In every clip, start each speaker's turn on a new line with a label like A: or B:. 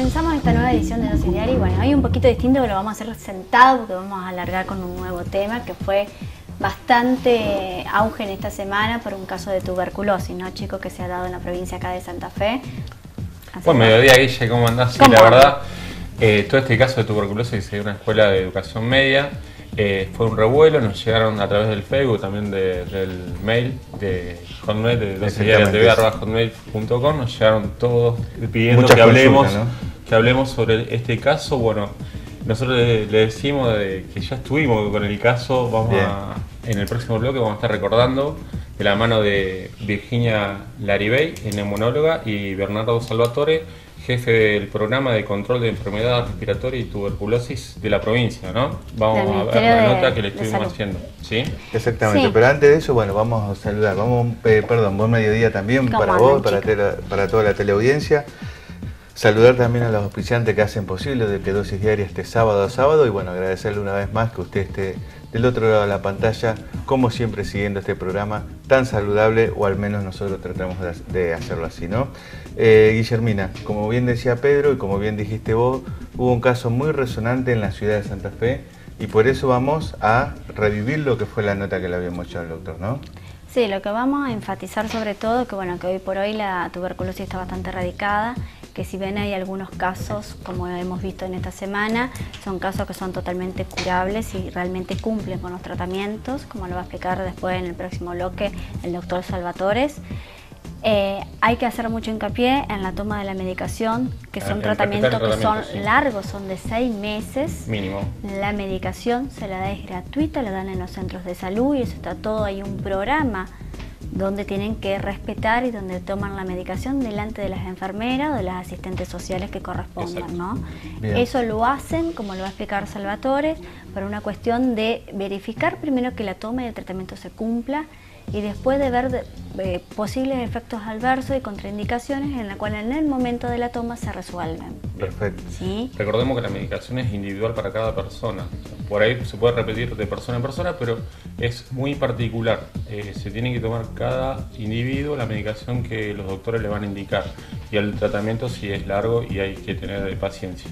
A: comenzamos esta nueva edición de Dosis Diaria y bueno, hoy un poquito distinto, pero lo vamos a hacer sentado porque vamos a alargar con un nuevo tema que fue bastante auge en esta semana por un caso de tuberculosis, ¿no, chicos? Que se ha dado en la provincia acá de Santa Fe.
B: Buen mediodía, Guille, ¿cómo andás? Sí, la verdad, todo este caso de tuberculosis se dio en una escuela de educación media. Fue un revuelo, nos llegaron a través del Facebook, también del mail, de Hotmail, de dosisdiariatv@hotmail.com, nos llegaron todos pidiendo que hablemos sobre este caso. Bueno, nosotros le decimos que ya estuvimos con el caso, en el próximo bloque vamos a estar recordando de la mano de Virginia Laribey, neumonóloga, y Bernardo Salvatore, jefe del programa de control de enfermedades respiratorias y tuberculosis de la provincia, ¿no? Vamos a ver la nota que le estuvimos haciendo, ¿sí?
C: Exactamente, sí. Pero antes de eso, bueno, vamos a saludar, buen mediodía también para vos, para toda la teleaudiencia. Saludar también a los auspiciantes que hacen posible de que Dosis Diaria esté sábado a sábado y bueno, agradecerle una vez más que usted esté del otro lado de la pantalla, como siempre siguiendo este programa tan saludable, o al menos nosotros tratamos de hacerlo así, ¿no? Guillermina, como bien decía Pedro y como bien dijiste vos, hubo un caso muy resonante en la ciudad de Santa Fe y por eso vamos a revivir lo que fue la nota que le habíamos hecho al doctor, ¿no?
A: Sí, lo que vamos a enfatizar sobre todo, que bueno, que hoy por hoy la tuberculosis está bastante erradicada, que si bien hay algunos casos, como hemos visto en esta semana, son casos que son totalmente curables y realmente cumplen con los tratamientos, como lo va a explicar después en el próximo bloque el doctor Salvatores. Hay que hacer mucho hincapié en la toma de la medicación, que son tratamientos que son largos, son de 6 meses.
B: Mínimo.
A: La medicación se la da es gratuita, la dan en los centros de salud y eso está todo, hay un programa donde tienen que respetar y donde toman la medicación delante de las enfermeras o de las asistentes sociales que correspondan, ¿no? Eso lo hacen, como lo va a explicar Salvatore, por una cuestión de verificar primero que la toma y el tratamiento se cumpla y después de ver posibles efectos adversos y contraindicaciones en la cual en el momento de la toma se resuelven.
C: Perfecto.
A: ¿Sí?
B: Recordemos que la medicación es individual para cada persona. Por ahí se puede repetir de persona en persona, pero es muy particular. Se tiene que tomar cada individuo la medicación que los doctores le van a indicar. Y el tratamiento sí es largo y hay que tener paciencia.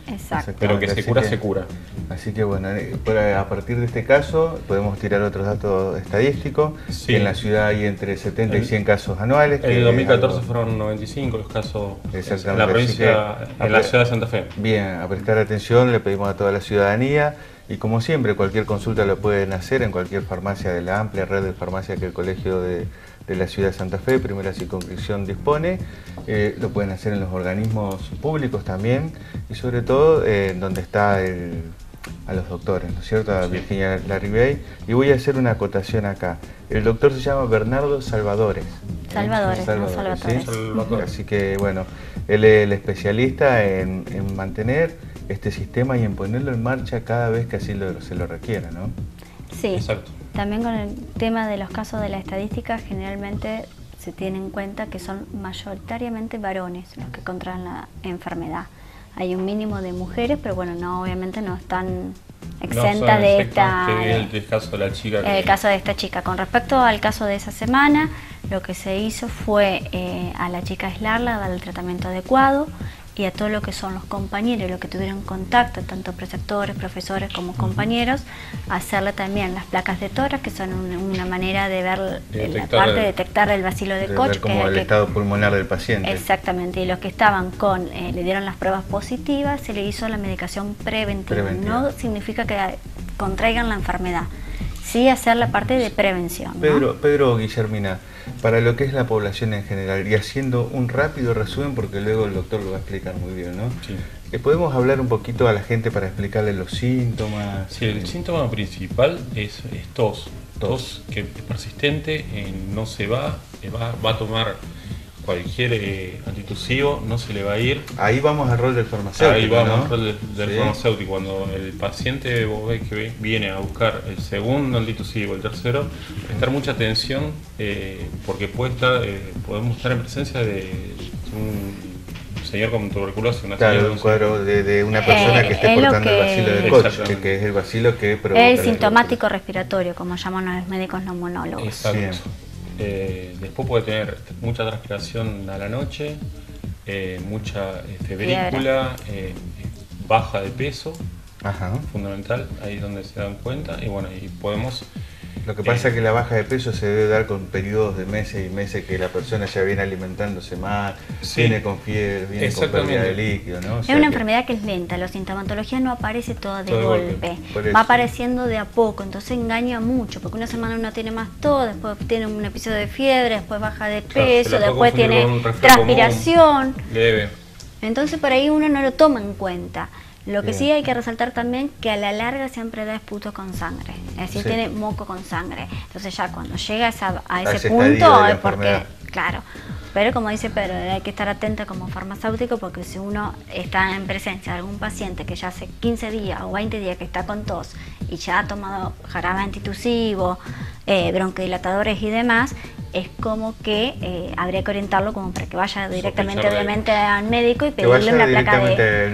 A: Exacto.
B: Pero que se cura, se cura.
C: Así que bueno, a partir de este caso podemos tirar otros datos estadísticos.
B: Sí.
C: Que en la ciudad hay entre 70 y 100 casos anuales.
B: En el 2014 fueron 95 los casos en la provincia, en la ciudad de Santa Fe.
C: Bien, a prestar atención, le pedimos a toda la ciudadanía y como siempre cualquier consulta lo pueden hacer en cualquier farmacia de la amplia red de farmacias que el Colegio de la ciudad de Santa Fe, primera circunscripción, dispone. Lo pueden hacer en los organismos públicos también y sobre todo donde está a los doctores, ¿no es cierto? A Virginia Laribey. Y voy a hacer una acotación acá. El doctor se llama Bernardo Salvatore.
A: Salvatore.
C: ¿Sí? Así que bueno, él es el especialista en mantener este sistema y en ponerlo en marcha cada vez que así se lo requiera, ¿no?
A: Sí.
B: Exacto.
A: También con el tema de los casos de la estadística, generalmente se tiene en cuenta que son mayoritariamente varones los que contraen la enfermedad. Hay un mínimo de mujeres, pero bueno, obviamente no están exentas de esta...
B: El caso de la chica.
A: El caso de esta chica. Con respecto al caso de esa semana, lo que se hizo fue a la chica aislarla, darle el tratamiento adecuado y a todo lo que son los compañeros, los que tuvieron contacto, tanto preceptores, profesores como compañeros, hacerle también las placas de tórax, que son una manera de ver detectar el bacilo de Koch.
C: Como el estado pulmonar del paciente.
A: Exactamente, y los que estaban le dieron las pruebas positivas, se le hizo la medicación preventiva. No significa que contraigan la enfermedad, sí hacer la parte de prevención, ¿no?
C: Pedro, Guillermina, para lo que es la población en general, y haciendo un rápido resumen, porque luego el doctor lo va a explicar muy bien, ¿no? Sí. ¿Podemos hablar un poquito a la gente para explicarle los síntomas?
B: Sí, el síntoma principal es tos. Tos que es persistente, no se va a tomar cualquier antitusivo, no se le va a ir.
C: Ahí vamos al rol del farmacéutico.
B: Ahí vamos al rol del farmacéutico. Cuando el paciente vos ves que viene a buscar el segundo antitusivo, el tercero, prestar mucha atención porque podemos estar en presencia de un señor con tuberculosis, un
C: cuadro de una persona que esté portando el bacilo de Koch, que es el bacilo que provoca
A: el sintomático respiratorio, como llaman los médicos neumonólogos.
B: Exacto. Después puede tener mucha transpiración a la noche, mucha febrícula, baja de peso, fundamental, ahí es donde se dan cuenta, y bueno, y podemos...
C: Lo que pasa es que la baja de peso se debe dar con periodos de meses y meses que la persona ya viene alimentándose mal, viene con fiebre, viene con pérdida de líquido, ¿no?
A: Es una enfermedad que es lenta, la sintomatología no aparece toda de golpe, va apareciendo de a poco, entonces engaña mucho, porque una semana uno tiene más tos, después tiene un episodio de fiebre, después baja de peso, después tiene transpiración,
B: leve.
A: Entonces por ahí uno no lo toma en cuenta. Lo que sí hay que resaltar también que a la larga siempre da esputo con sangre, es decir, tiene moco con sangre. Entonces ya cuando llega a ese punto es porque, claro, pero como dice Pedro, hay que estar atento como farmacéutico porque si uno está en presencia de algún paciente que ya hace 15 días o 20 días que está con tos y ya ha tomado jarabe antitusivo, broncodilatadores y demás, es como que habría que orientarlo como para que vaya directamente obviamente al médico y pedirle una placa de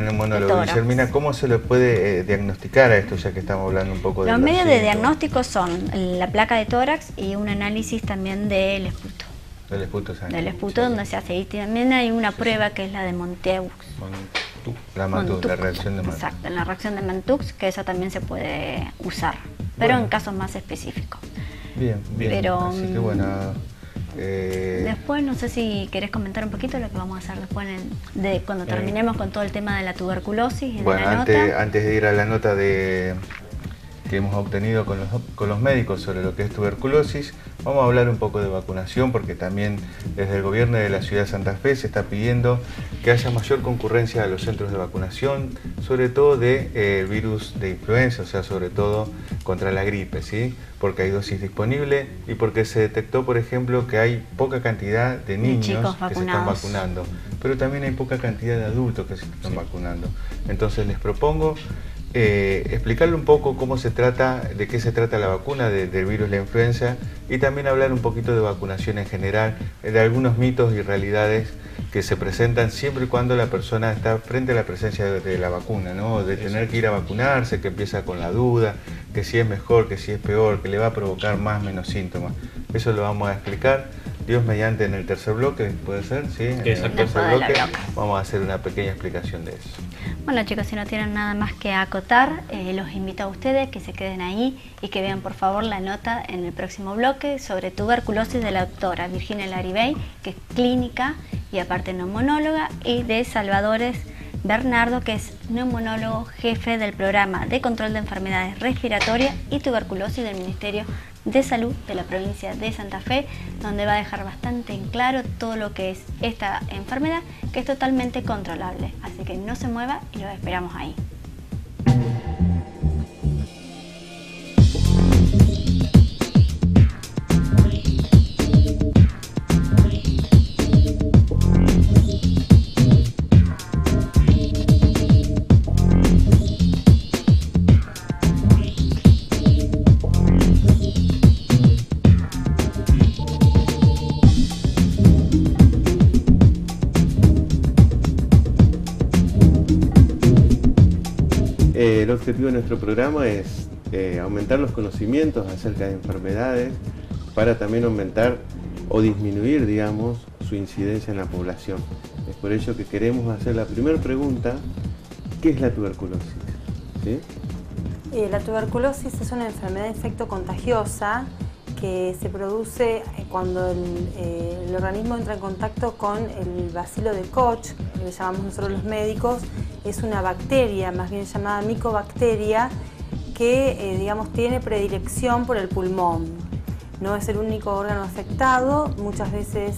C: neumólogo. Guillermina, ¿cómo se le puede diagnosticar a esto ya que estamos hablando un poco de
A: los medios de diagnóstico son la placa de tórax y un análisis también del esputo.
C: Del esputo sanguíneo.
A: Del esputo donde se hace. Y también hay una prueba que es la de Monteux.
C: La reacción de Monteux.
A: Exacto, la reacción de Monteux, que esa también se puede usar, pero en casos más específicos.
C: Bien,
A: pero,
C: así que bueno...
A: después no sé si querés comentar un poquito lo que vamos a hacer después cuando terminemos con todo el tema de la tuberculosis y de la nota.
C: Antes de ir a la nota que hemos obtenido con los médicos sobre lo que es tuberculosis, vamos a hablar un poco de vacunación porque también desde el gobierno de la ciudad de Santa Fe se está pidiendo que haya mayor concurrencia a los centros de vacunación, sobre todo de virus de influenza, o sea, sobre todo contra la gripe, ¿sí? Porque hay dosis disponible y porque se detectó, por ejemplo, que hay poca cantidad de niños que se están vacunando, pero también hay poca cantidad de adultos que se están vacunando. Entonces les propongo explicarle un poco cómo se trata, de qué se trata la vacuna del virus de la influenza y también hablar un poquito de vacunación en general, de algunos mitos y realidades que se presentan siempre y cuando la persona está frente a la presencia de la vacuna, ¿no? De tener que ir a vacunarse, que empieza con la duda, que si es mejor, que si es peor, que le va a provocar más o menos síntomas. Eso lo vamos a explicar, Dios mediante, en el tercer bloque, ¿puede ser? ¿Sí? En el tercer bloque vamos a hacer una pequeña explicación de eso.
A: Bueno chicos, si no tienen nada más que acotar, los invito a ustedes que se queden ahí y que vean por favor la nota en el próximo bloque sobre tuberculosis de la doctora Virginia Laribey, que es clínica y aparte neumonóloga, y de Salvadores Bernardo, que es neumonólogo jefe del programa de control de enfermedades respiratorias y tuberculosis del Ministerio de Salud de la provincia de Santa Fe, donde va a dejar bastante en claro todo lo que es esta enfermedad, que es totalmente controlable. Así que no se mueva y los esperamos ahí.
C: El objetivo de nuestro programa es aumentar los conocimientos acerca de enfermedades para también aumentar o disminuir, digamos, su incidencia en la población. Es por ello que queremos hacer la primera pregunta: ¿qué es la tuberculosis? ¿Sí?
D: La tuberculosis es una enfermedad infecto-contagiosa que se produce cuando el organismo entra en contacto con el bacilo de Koch, que le llamamos nosotros los médicos. Es una bacteria, más bien llamada micobacteria, que digamos tiene predilección por el pulmón. No es el único órgano afectado, muchas veces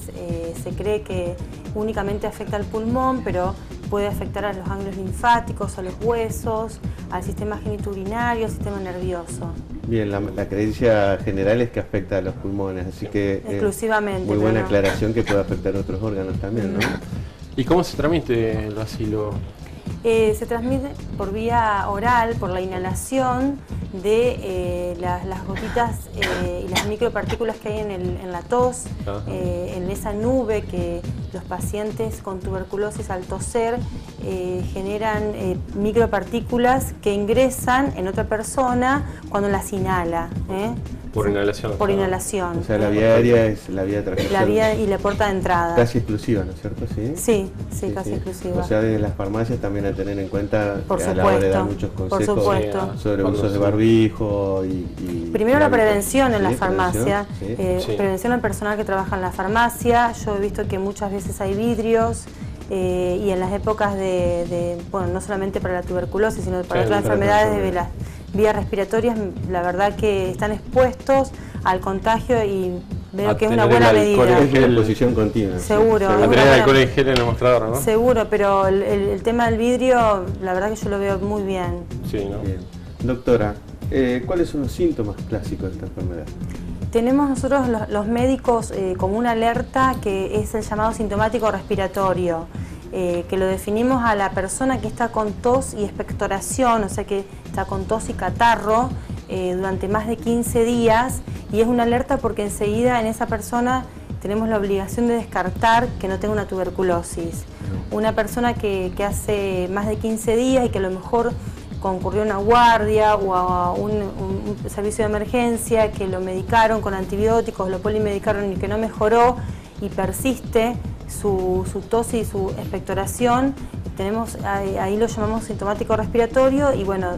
D: se cree que únicamente afecta al pulmón, pero puede afectar a los ganglios linfáticos, a los huesos, al sistema genitourinario, al sistema nervioso.
C: Bien, la creencia general es que afecta a los pulmones, así que
D: exclusivamente,
C: muy buena aclaración que puede afectar a otros órganos también, ¿no?
B: ¿Y cómo se transmite el bacilo?
D: Se transmite por vía oral, por la inhalación de las gotitas y las micropartículas que hay en la tos, en esa nube que los pacientes con tuberculosis al toser generan micropartículas que ingresan en otra persona cuando las inhala.
B: Por inhalación.
D: Por inhalación.
C: O sea, la vía aérea es la vía de transmisión.
D: La vía y la puerta de entrada.
C: Casi exclusiva, ¿no es cierto? Sí,
D: sí, casi exclusiva.
C: O sea, desde las farmacias también a tener en cuenta
D: por
C: a
D: supuesto,
C: la hora de dar muchos consejos sobre usos de barbijo y
D: primero la prevención en la farmacia,
C: prevención,
D: prevención al personal que trabaja en la farmacia. Yo he visto que muchas veces hay vidrios y en las épocas bueno, no solamente para la tuberculosis, sino para otras enfermedades de las vías respiratorias, la verdad que están expuestos al contagio y veo que es una buena medida.
C: Es una exposición continua.
D: Seguro.
B: A tener alcohol en gel en el mostrador, ¿no?
D: Seguro, pero el tema del vidrio, la verdad que yo lo veo muy bien.
B: Sí, ¿no?
C: Bien. Doctora, ¿cuáles son los síntomas clásicos de esta enfermedad?
D: Tenemos nosotros los médicos como una alerta que es el llamado sintomático respiratorio, que lo definimos a la persona que está con tos y expectoración, o sea que está con tos y catarro durante más de 15 días, y es una alerta porque enseguida en esa persona tenemos la obligación de descartar que no tenga una tuberculosis. Una persona que hace más de 15 días y que a lo mejor concurrió a una guardia o a un servicio de emergencia, que lo medicaron con antibióticos, lo polimedicaron y que no mejoró y persiste su tos y su expectoración, ahí lo llamamos sintomático respiratorio y bueno,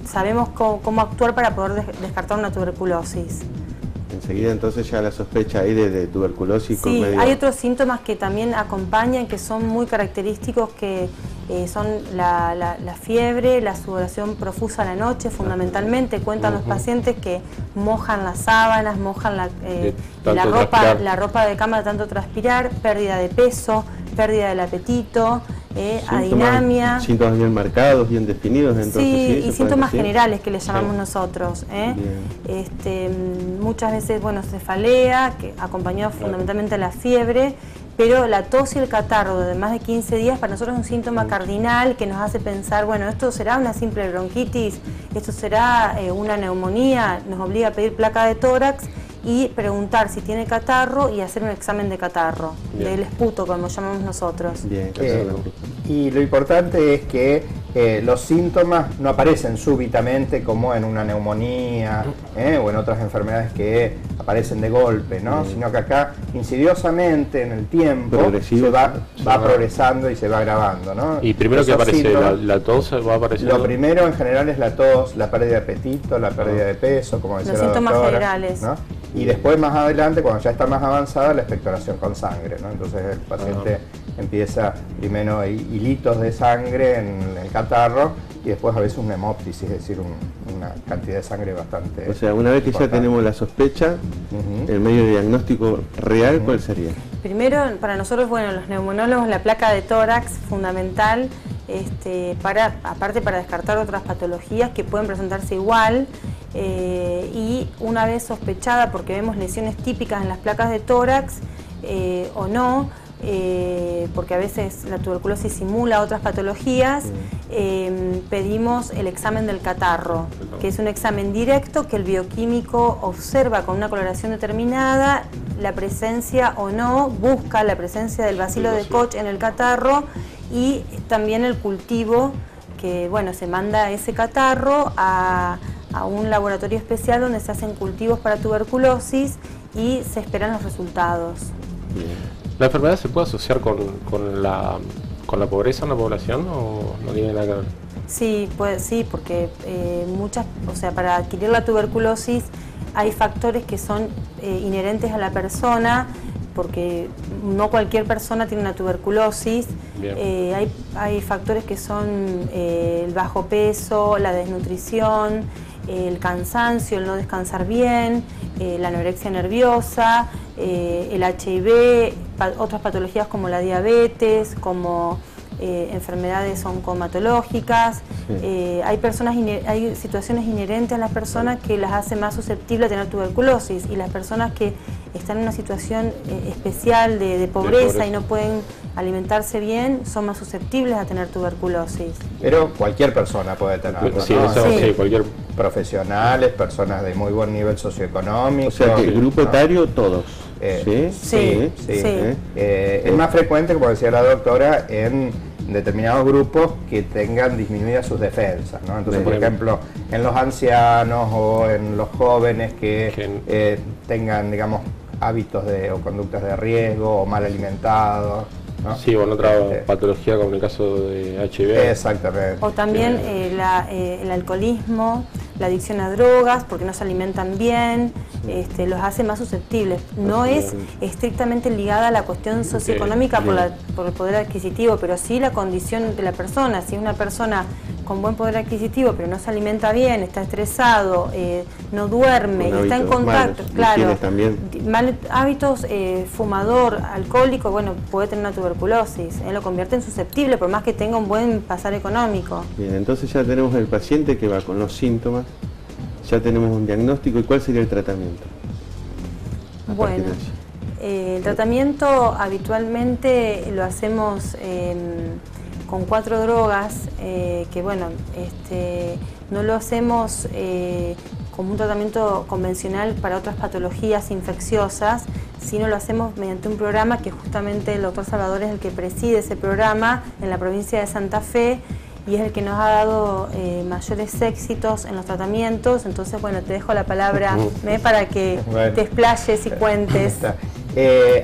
D: sabemos cómo actuar para poder descartar una tuberculosis.
C: Enseguida entonces ya la sospecha ahí de tuberculosis.
D: Sí, hay otros síntomas que también acompañan, que son muy característicos, que son la fiebre, la sudoración profusa a la noche, fundamentalmente. Cuentan los pacientes que mojan las sábanas, mojan la ropa de cama de tanto transpirar, pérdida de peso, pérdida del apetito, adinamia.
C: Síntomas bien marcados, bien definidos. Entonces,
D: sí, y síntomas generales que le llamamos nosotros. Muchas veces, bueno, cefalea, que acompañado fundamentalmente de la fiebre, pero la tos y el catarro de más de 15 días para nosotros es un síntoma cardinal que nos hace pensar, bueno, esto será una simple bronquitis, esto será una neumonía, nos obliga a pedir placa de tórax y preguntar si tiene catarro y hacer un examen de catarro, del esputo, como llamamos nosotros.
C: Bien,
E: y lo importante es que los síntomas no aparecen súbitamente como en una neumonía o en otras enfermedades que aparecen de golpe, ¿no? Sino que acá insidiosamente en el tiempo se va progresando y se va agravando, ¿no?
B: Y primero que aparece la tos, va apareciendo.
E: Lo primero en general es la tos, la pérdida de apetito, la pérdida de peso, como decía la doctora,
D: los síntomas generales,
E: ¿no? Y después más adelante, cuando ya está más avanzada, la expectoración con sangre, ¿no? Entonces el paciente empieza primero hilitos de sangre en el catarro y después a veces una hemoptisis, es decir, una cantidad de sangre bastante.
C: O sea, una vez que ya tenemos la sospecha, el medio de diagnóstico real, ¿cuál sería?
D: Primero, para nosotros, bueno, los neumonólogos, la placa de tórax, fundamental, aparte para descartar otras patologías que pueden presentarse igual, y una vez sospechada, porque vemos lesiones típicas en las placas de tórax o no, porque a veces la tuberculosis simula otras patologías, pedimos el examen del catarro, que es un examen directo que el bioquímico observa con una coloración determinada la presencia o no, busca la presencia del bacilo de Koch en el catarro y también el cultivo, que bueno, se manda ese catarro a un laboratorio especial donde se hacen cultivos para tuberculosis y se esperan los resultados.
B: ¿La enfermedad se puede asociar con la pobreza en la población o no tiene nada que ver?
D: Sí, porque para adquirir la tuberculosis hay factores que son inherentes a la persona, porque no cualquier persona tiene una tuberculosis. Hay factores que son el bajo peso, la desnutrición, el cansancio, el no descansar bien, la anorexia nerviosa, el HIV, otras patologías como la diabetes, como enfermedades oncomatológicas, hay situaciones inherentes a las personas que las hace más susceptibles a tener tuberculosis, y las personas que están en una situación especial de pobreza y no pueden alimentarse bien son más susceptibles a tener tuberculosis.
E: Pero cualquier persona puede tenerlo,
B: sí,
E: ¿no?
B: sí, cualquier...
E: Profesionales, personas de muy buen nivel socioeconómico.
F: O sea, que el grupo etario, todos.
D: Sí.
E: Es más frecuente, como decía la doctora, en determinados grupos que tengan disminuidas sus defensas, ¿no? Entonces, por ejemplo, en los ancianos o en los jóvenes que tengan, digamos, hábitos o conductas de riesgo o mal alimentados, ¿no?
B: Sí, o en otra patología como en el caso de HIV.
E: Exactamente.
D: O también el alcoholismo, la adicción a drogas, porque no se alimentan bien, los hace más susceptibles. No es estrictamente ligada a la cuestión socioeconómica por el poder adquisitivo, pero sí la condición de la persona. Si es una persona con buen poder adquisitivo, pero no se alimenta bien, está estresado, no duerme, está en contacto, malos hábitos, fumador, alcohólico, bueno, puede tener una tuberculosis, lo convierte en susceptible, por más que tenga un buen pasar económico.
F: Bien, entonces ya tenemos el paciente que va con los síntomas, ya tenemos un diagnóstico. ¿Y cuál sería el tratamiento?
D: Bueno, el tratamiento habitualmente lo hacemos con 4 drogas, que bueno, no lo hacemos como un tratamiento convencional para otras patologías infecciosas, sino lo hacemos mediante un programa que justamente el doctor Salvador es el que preside ese programa en la provincia de Santa Fe, y es el que nos ha dado mayores éxitos en los tratamientos. Entonces, bueno, te dejo la palabra para que te explayes y cuentes.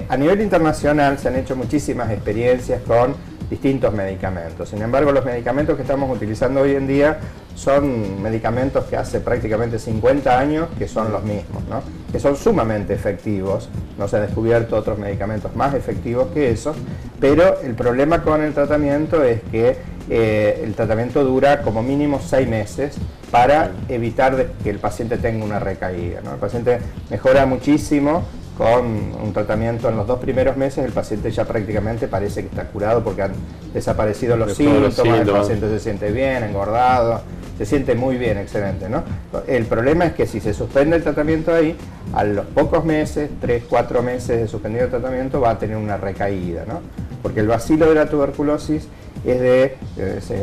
E: A nivel internacional se han hecho muchísimas experiencias con distintos medicamentos. Sin embargo, los medicamentos que estamos utilizando hoy en día son medicamentos que hace prácticamente 50 años que son los mismos, ¿no? Que son sumamente efectivos. No se han descubierto otros medicamentos más efectivos que esos, pero el problema con el tratamiento es que el tratamiento dura como mínimo 6 meses para evitar que el paciente tenga una recaída, ¿no? El paciente mejora muchísimo. Con un tratamiento en los 2 primeros meses el paciente ya prácticamente parece que está curado porque han desaparecido los síntomas, el paciente se siente bien, engordado, se siente muy bien, excelente, ¿no? El problema es que si se suspende el tratamiento ahí, a los pocos meses, 3, 4 meses de suspendido el tratamiento, va a tener una recaída, ¿no? Porque el bacilo de la tuberculosis es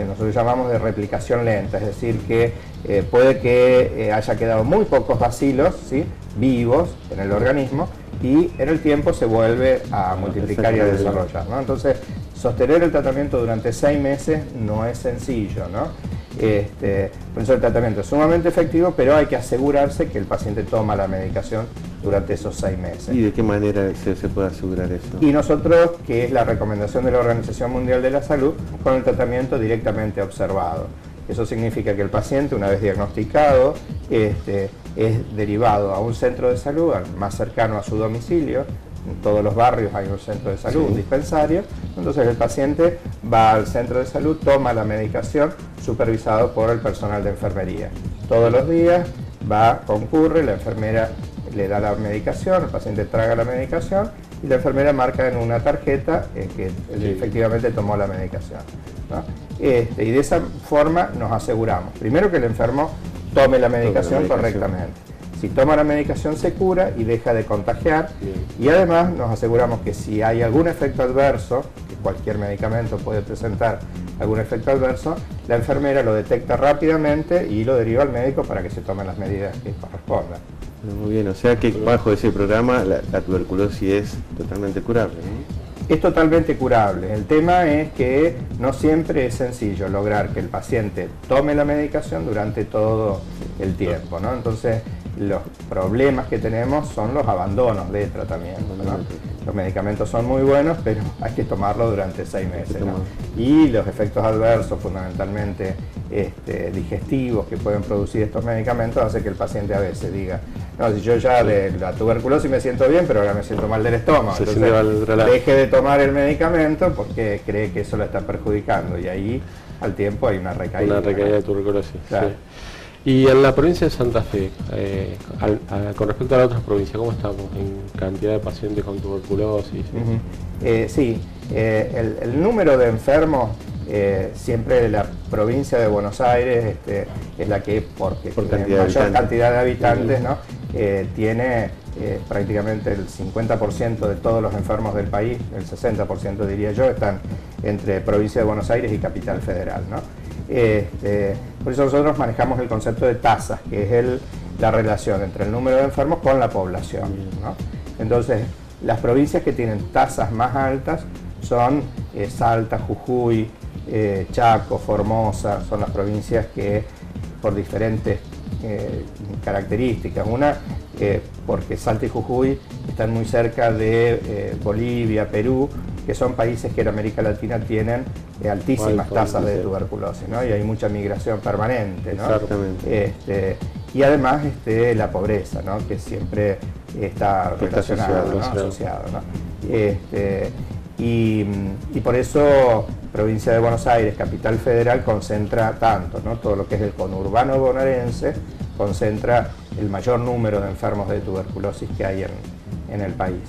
E: nosotros llamamos de replicación lenta, es decir, que puede que haya quedado muy pocos bacilos, ¿sí?, vivos en el organismo, y en el tiempo se vuelve a multiplicar y a desarrollar, ¿no? Entonces, sostener el tratamiento durante 6 meses no es sencillo, ¿no? Por eso el tratamiento es sumamente efectivo, pero hay que asegurarse que el paciente toma la medicación durante esos 6 meses.
F: ¿Y de qué manera se puede asegurar eso?
E: Y nosotros, que es la recomendación de la Organización Mundial de la Salud, con el tratamiento directamente observado. Eso significa que el paciente, una vez diagnosticado, es derivado a un centro de salud más cercano a su domicilio. En todos los barrios hay un centro de salud, un dispensario. Entonces el paciente va al centro de salud, toma la medicación, supervisado por el personal de enfermería. Todos los días concurre, la enfermera le da la medicación, el paciente traga la medicación y la enfermera marca en una tarjeta que efectivamente tomó la medicación, ¿no? Y de esa forma nos aseguramos, primero, que el enfermo tome la medicación correctamente. Si toma la medicación se cura y deja de contagiar, y además nos aseguramos que si hay algún efecto adverso, que cualquier medicamento puede presentar algún efecto adverso, la enfermera lo detecta rápidamente y lo deriva al médico para que se tomen las medidas que correspondan.
F: Muy bien, o sea que bajo ese programa la tuberculosis es totalmente curable, ¿no?
E: Es totalmente curable. El tema es que no siempre es sencillo lograr que el paciente tome la medicación durante todo el tiempo, ¿no? Entonces, los problemas que tenemos son los abandonos de tratamiento, ¿no? Los medicamentos son muy buenos, pero hay que tomarlo durante 6 meses, ¿no? Y los efectos adversos, fundamentalmente digestivos, que pueden producir estos medicamentos, hace que el paciente a veces diga: no, si yo ya de la tuberculosis me siento bien, pero ahora me siento mal del estómago, entonces deje de tomar el medicamento porque cree que eso lo está perjudicando, y ahí al tiempo hay una recaída.
B: Una recaída de tuberculosis.
E: Claro.
B: Sí. Y en la provincia de Santa Fe, con respecto a las otras provincias, ¿cómo estamos en cantidad de pacientes con tuberculosis?
E: Sí, el número de enfermos siempre la provincia de Buenos Aires es la que, porque tiene mayor cantidad de habitantes, ¿no? Tiene prácticamente el 50% de todos los enfermos del país, el 60% diría yo, están entre provincia de Buenos Aires y Capital Federal, ¿no? Por eso nosotros manejamos el concepto de tasas, que es la relación entre el número de enfermos con la población, ¿no? Entonces, las provincias que tienen tasas más altas son Salta, Jujuy, Chaco, Formosa, son las provincias que por diferentes características. Una, porque Salta y Jujuy están muy cerca de Bolivia, Perú, que son países que en América Latina tienen altísimas tasas de tuberculosis, ¿no? Y hay mucha migración permanente, ¿no?
F: Exactamente.
E: Y además la pobreza, ¿no? Que siempre está relacionada, ¿no? Asociado, ¿no? Y por eso provincia de Buenos Aires, Capital Federal, concentra tanto, ¿no? Todo lo que es el conurbano bonaerense concentra el mayor número de enfermos de tuberculosis que hay en el país.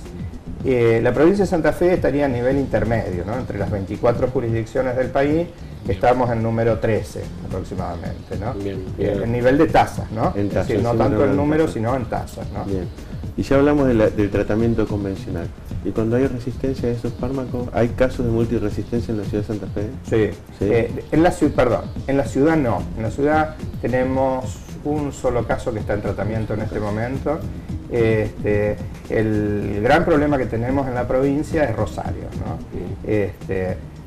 E: La provincia de Santa Fe estaría a nivel intermedio, ¿no? Entre las 24 jurisdicciones del país estamos en número 13 aproximadamente, ¿no? En nivel de tasas, ¿no?
F: En tasas,
E: es decir, no tanto el número, sino en tasas, ¿no?
F: Bien. Y ya hablamos del tratamiento convencional. ¿Y cuando hay resistencia a esos fármacos, hay casos de multiresistencia en la ciudad de Santa Fe?
E: Sí. En la ciudad no. En la ciudad tenemos un solo caso que está en tratamiento en este momento. El gran problema que tenemos en la provincia es Rosario, ¿no?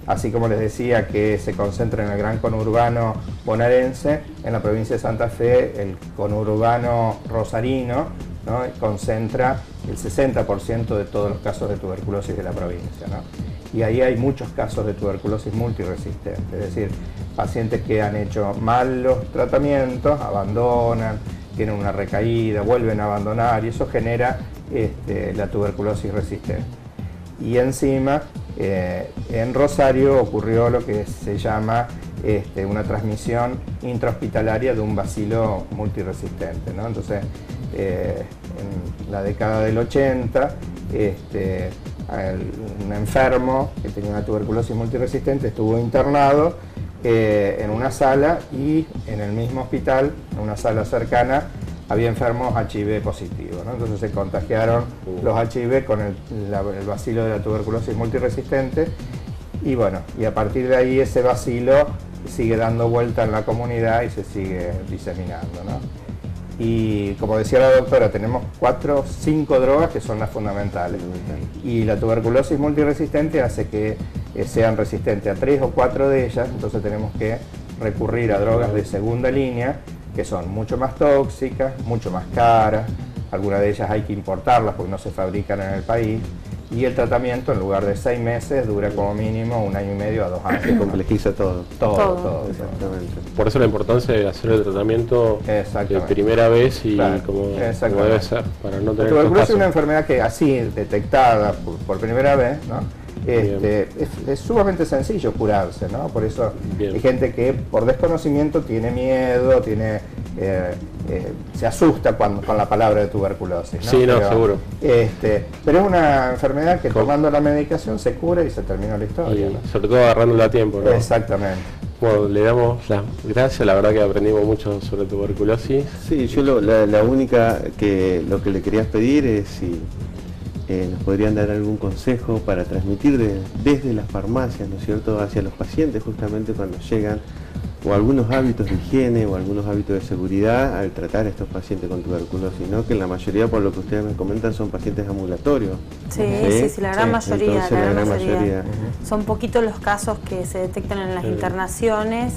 E: Así como les decía que se concentra en el gran conurbano bonaerense, en la provincia de Santa Fe el conurbano rosarino, ¿no? Concentra el 60% de todos los casos de tuberculosis de la provincia, ¿no? Y ahí hay muchos casos de tuberculosis multiresistente, es decir, pacientes que han hecho mal los tratamientos, abandonan, tienen una recaída, vuelven a abandonar y eso genera la tuberculosis resistente. Y encima, en Rosario ocurrió lo que se llama una transmisión intrahospitalaria de un bacilo multiresistente, ¿no? Entonces, en la década del 80, un enfermo que tenía una tuberculosis multiresistente estuvo internado en una sala y en el mismo hospital, en una sala cercana, había enfermos HIV positivos, ¿no? Entonces se contagiaron los HIV con el bacilo de la tuberculosis multiresistente y bueno, y a partir de ahí ese bacilo sigue dando vuelta en la comunidad y se sigue diseminando, ¿no? Y como decía la doctora, tenemos 4 o 5 drogas que son las fundamentales. Y la tuberculosis multiresistente hace que sean resistentes a 3 o 4 de ellas, entonces tenemos que recurrir a drogas de segunda línea, que son mucho más tóxicas, mucho más caras, algunas de ellas hay que importarlas porque no se fabrican en el país, y el tratamiento en lugar de 6 meses dura como mínimo 1 año y medio a 2 años.
F: Se complejiza todo.
E: Todo.
F: Exactamente.
G: Por eso la importancia de hacer el tratamiento de primera vez y como debe ser, para no tener.
E: La tuberculosis es una enfermedad que así detectada por primera vez, ¿no? Es sumamente sencillo curarse, ¿no? Por eso hay gente que por desconocimiento tiene miedo, se asusta con la palabra de tuberculosis, ¿no?
G: Sí, seguro.
E: Pero es una enfermedad que tomando la medicación se cura y se termina la historia, ¿no?
G: Sobre todo agarrándola a tiempo, ¿no?
E: Exactamente.
G: Bueno, le damos las gracias, la verdad que aprendimos mucho sobre tuberculosis.
F: Sí, yo lo que le quería pedir es si nos podrían dar algún consejo para transmitir desde las farmacias, ¿no es cierto?, hacia los pacientes justamente cuando llegan, o algunos hábitos de higiene o algunos hábitos de seguridad al tratar a estos pacientes con tuberculosis, ¿no? Que en la mayoría, por lo que ustedes me comentan, son pacientes ambulatorios.
D: Sí, la gran mayoría.
F: Entonces, la gran mayoría.
D: Son poquitos los casos que se detectan en las internaciones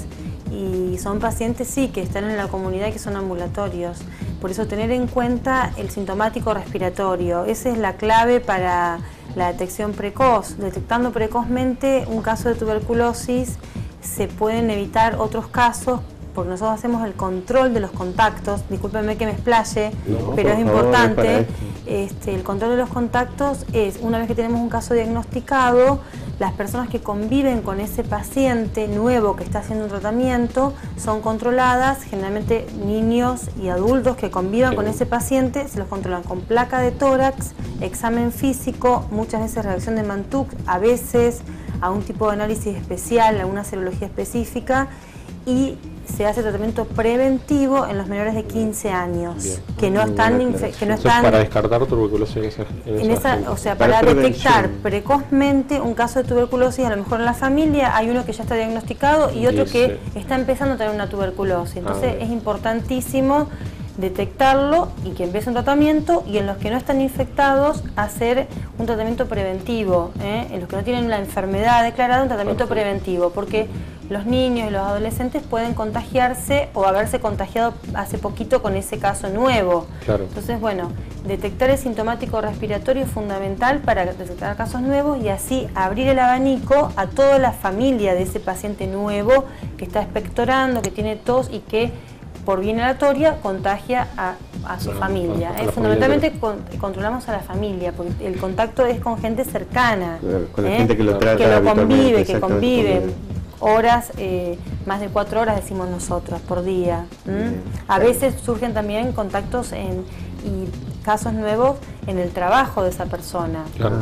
D: y son pacientes, que están en la comunidad y que son ambulatorios. Por eso tener en cuenta el sintomático respiratorio, esa es la clave para la detección precoz. Detectando precozmente un caso de tuberculosis se pueden evitar otros casos porque nosotros hacemos el control de los contactos. Discúlpenme que me explaye, pero es importante. El control de los contactos es, una vez que tenemos un caso diagnosticado, las personas que conviven con ese paciente nuevo que está haciendo un tratamiento son controladas, generalmente niños y adultos que convivan con ese paciente, se los controlan con placa de tórax, examen físico, muchas veces reacción de Mantoux, a veces a un tipo de análisis especial, a una serología específica, y se hace tratamiento preventivo en los menores de 15 años. Bien. Que no están
G: para descartar tuberculosis en esa
D: o sea, para detectar precozmente un caso de tuberculosis. A lo mejor en la familia hay uno que ya está diagnosticado y otro que está empezando a tener una tuberculosis. Entonces es importantísimo detectarlo y que empiece un tratamiento, y en los que no están infectados hacer un tratamiento preventivo, en los que no tienen la enfermedad declarada, un tratamiento preventivo, porque los niños y los adolescentes pueden contagiarse o haberse contagiado hace poquito con ese caso nuevo. Claro. Entonces, bueno, detectar el sintomático respiratorio es fundamental para detectar casos nuevos y así abrir el abanico a toda la familia de ese paciente nuevo que está expectorando, que tiene tos y que por vía inhalatoria contagia a su familia. Fundamentalmente controlamos a la familia, porque el contacto es con gente cercana,
F: con la gente que lo trata,
D: que lo convive, que convive horas, más de 4 horas decimos nosotros por día. A veces surgen también contactos y casos nuevos en el trabajo de esa persona. Claro.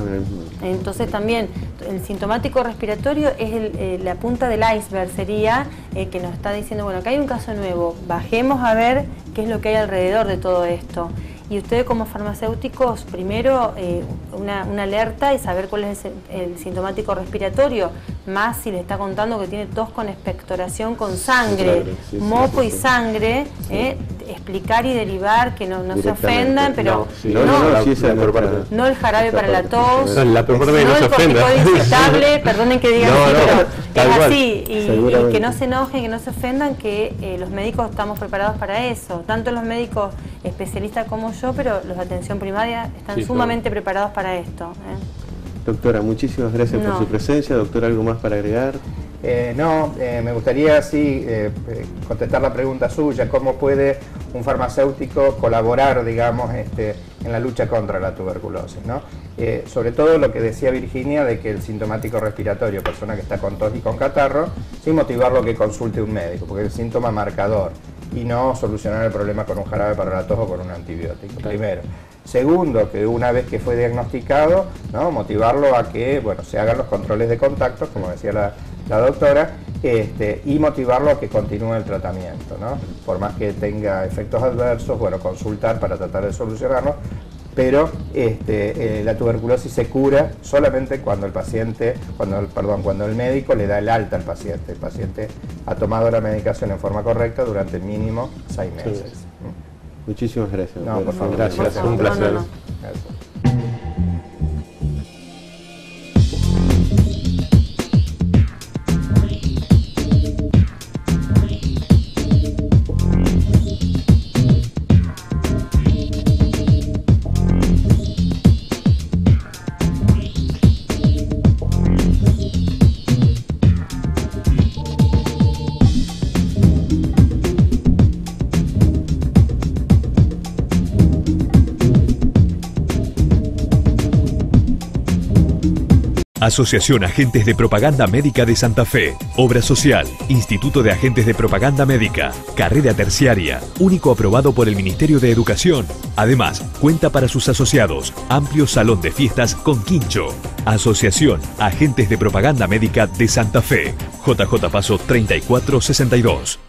D: Entonces también el sintomático respiratorio es la punta del iceberg, sería que nos está diciendo, bueno, acá hay un caso nuevo, bajemos a ver qué es lo que hay alrededor de todo esto. Y ustedes como farmacéuticos, primero una alerta y saber cuál es el sintomático respiratorio, más si le está contando que tiene tos con expectoración con sangre, moco y sangre, explicar y derivar, que no se ofendan, pero no el jarabe para la tos, no el corticoide inyectable, perdonen que digan así, pero es así, y que no se enojen, que no se ofendan, que los médicos estamos preparados para eso, tanto los médicos especialistas como yo, pero los de atención primaria están sumamente preparados para esto.
F: Doctora, muchísimas gracias por su presencia. Doctora, ¿algo más para agregar?
E: Me gustaría contestar la pregunta suya, ¿cómo puede un farmacéutico colaborar, digamos, en la lucha contra la tuberculosis, ¿no? Sobre todo lo que decía Virginia, de que el sintomático respiratorio, persona que está con tos y con catarro, sin motivarlo que consulte un médico, porque es el síntoma marcador, y no solucionar el problema con un jarabe para la tos o con un antibiótico, primero. Segundo, que una vez que fue diagnosticado, ¿no?, motivarlo a que, bueno, se hagan los controles de contactos, como decía la doctora, y motivarlo a que continúe el tratamiento, ¿no? Por más que tenga efectos adversos, bueno, consultar para tratar de solucionarlo, pero la tuberculosis se cura solamente cuando el médico le da el alta al paciente. El paciente ha tomado la medicación en forma correcta durante mínimo 6 meses. Sí.
F: Muchísimas gracias.
E: No, por favor.
G: Gracias, es un placer.
E: Gracias.
H: Asociación Agentes de Propaganda Médica de Santa Fe, Obra Social, Instituto de Agentes de Propaganda Médica, carrera terciaria, único aprobado por el Ministerio de Educación. Además, cuenta para sus asociados amplio salón de fiestas con quincho. Asociación Agentes de Propaganda Médica de Santa Fe, JJ Paso 3462.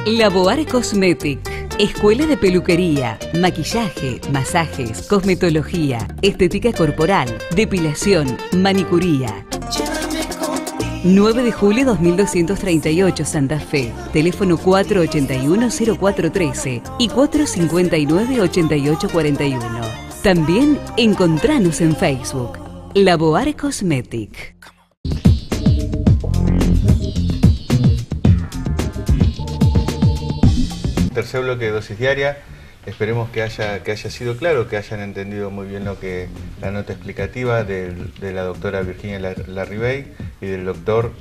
I: Laboare Cosmetic. Escuela de peluquería, maquillaje, masajes, cosmetología, estética corporal, depilación, manicuría. 9 de julio 2238 Santa Fe. Teléfono 481-0413 y 459-8841. También encontranos en Facebook. Laboare Cosmetic.
C: Tercer bloque de Dosis Diaria. Esperemos que haya sido claro, que hayan entendido muy bien la nota explicativa de la doctora Virginia Larribey y del doctor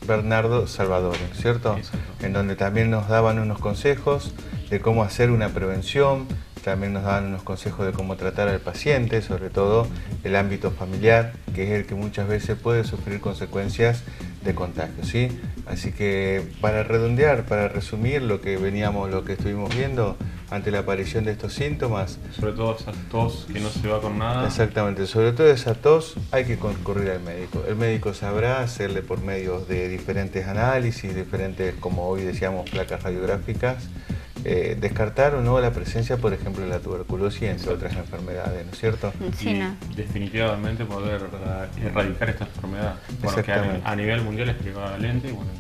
C: Bernardo Salvador, ¿cierto? En donde también nos daban unos consejos de cómo hacer una prevención, también nos daban unos consejos de cómo tratar al paciente, sobre todo el ámbito familiar, que es el que muchas veces puede sufrir consecuencias de contagio, ¿sí? Así que para redondear, para resumir lo que estuvimos viendo, ante la aparición de estos síntomas.
B: Sobre todo esa tos que no se va con nada.
C: Exactamente, sobre todo esa tos hay que concurrir al médico. El médico sabrá hacerle por medio de diferentes análisis, diferentes, como hoy decíamos, placas radiográficas, descartar o no la presencia, por ejemplo, de la tuberculosis y entre otras enfermedades, ¿no es cierto?
A: Sí,
B: y
A: ¿no?
B: Definitivamente poder erradicar esta enfermedad, porque a nivel mundial es prevalente y bueno,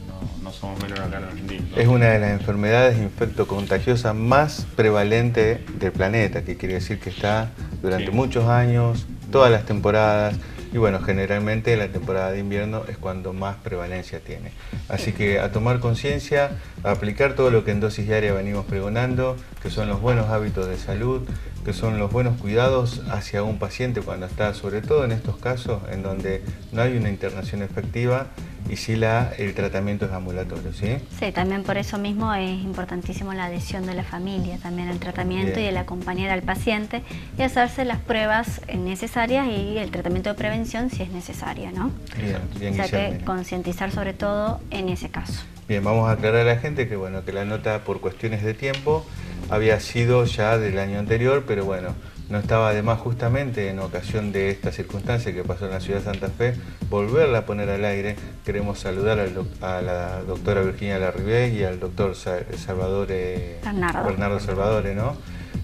B: no somos menos acá en Argentina, ¿no?
C: Es una de las enfermedades infectocontagiosas más prevalentes del planeta, que quiere decir que está durante muchos años, todas las temporadas, y bueno, generalmente la temporada de invierno es cuando más prevalencia tiene. Así que a tomar conciencia, a aplicar todo lo que en Dosis Diaria venimos pregonando, que son los buenos hábitos de salud, que son los buenos cuidados hacia un paciente cuando está, sobre todo en estos casos en donde no hay una internación efectiva y sí el tratamiento es ambulatorio, ¿sí?
A: Sí, también por eso mismo es importantísimo la adhesión de la familia también al tratamiento y el acompañar al paciente y hacerse las pruebas necesarias y el tratamiento de prevención si es necesario, ¿no?
C: Bien,
A: o sea que concientizar sobre todo en ese caso.
C: Bien, vamos a aclarar a la gente que bueno, que la nota por cuestiones de tiempo había sido ya del año anterior, pero bueno, no estaba de más justamente en ocasión de esta circunstancia que pasó en la ciudad de Santa Fe, volverla a poner al aire. Queremos saludar a la doctora Virginia Larribey y al doctor Bernardo Salvadore, ¿no?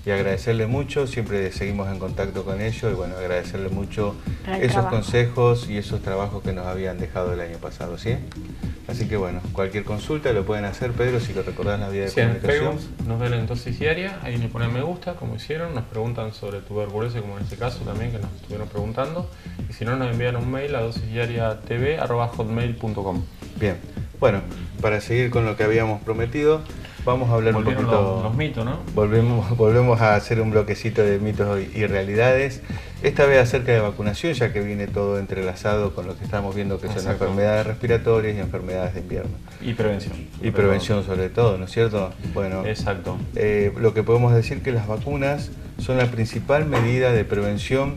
C: Y agradecerle mucho, siempre seguimos en contacto con ellos y bueno, agradecerle mucho esos consejos y esos trabajos que nos habían dejado el año pasado, ¿sí? Así que bueno, cualquier consulta lo pueden hacer, Pedro, si lo recordás la vía de comunicación.
B: En Facebook nos ven en Dosis Diaria, ahí le ponen me gusta, como hicieron, nos preguntan sobre tuberculosis, como en este caso también, que nos estuvieron preguntando, y si no nos envían un mail a dosisdiariatv@hotmail.com.
C: Bien, bueno, para seguir con lo que habíamos prometido, vamos a hablar un poquito...
B: Los mitos, ¿no?
C: Volvemos a hacer un bloquecito de mitos y realidades. Esta vez acerca de vacunación, ya que viene todo entrelazado con lo que estamos viendo que son enfermedades respiratorias y enfermedades de invierno.
B: Y prevención.
C: Y prevención sobre todo, ¿no es cierto? Bueno,
B: exacto.
C: Lo que podemos decir que las vacunas son la principal medida de prevención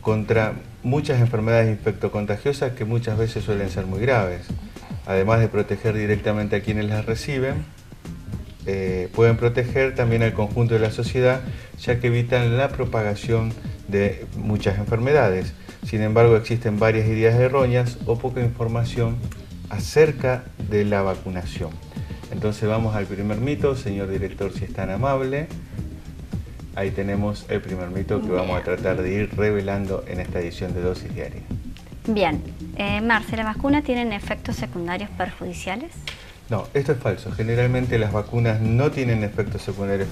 C: contra muchas enfermedades infectocontagiosas que muchas veces suelen ser muy graves. Además de proteger directamente a quienes las reciben, pueden proteger también al conjunto de la sociedad, ya que evitan la propagación de muchas enfermedades. Sin embargo, existen varias ideas erróneas o poca información acerca de la vacunación. Entonces vamos al primer mito, señor director, si es tan amable. Ahí tenemos el primer mito que vamos a tratar de ir revelando en esta edición de Dosis Diaria.
A: Bien, Marce, ¿las vacunas tienen efectos secundarios perjudiciales?
C: No, esto es falso. Generalmente las vacunas no tienen efectos secundarios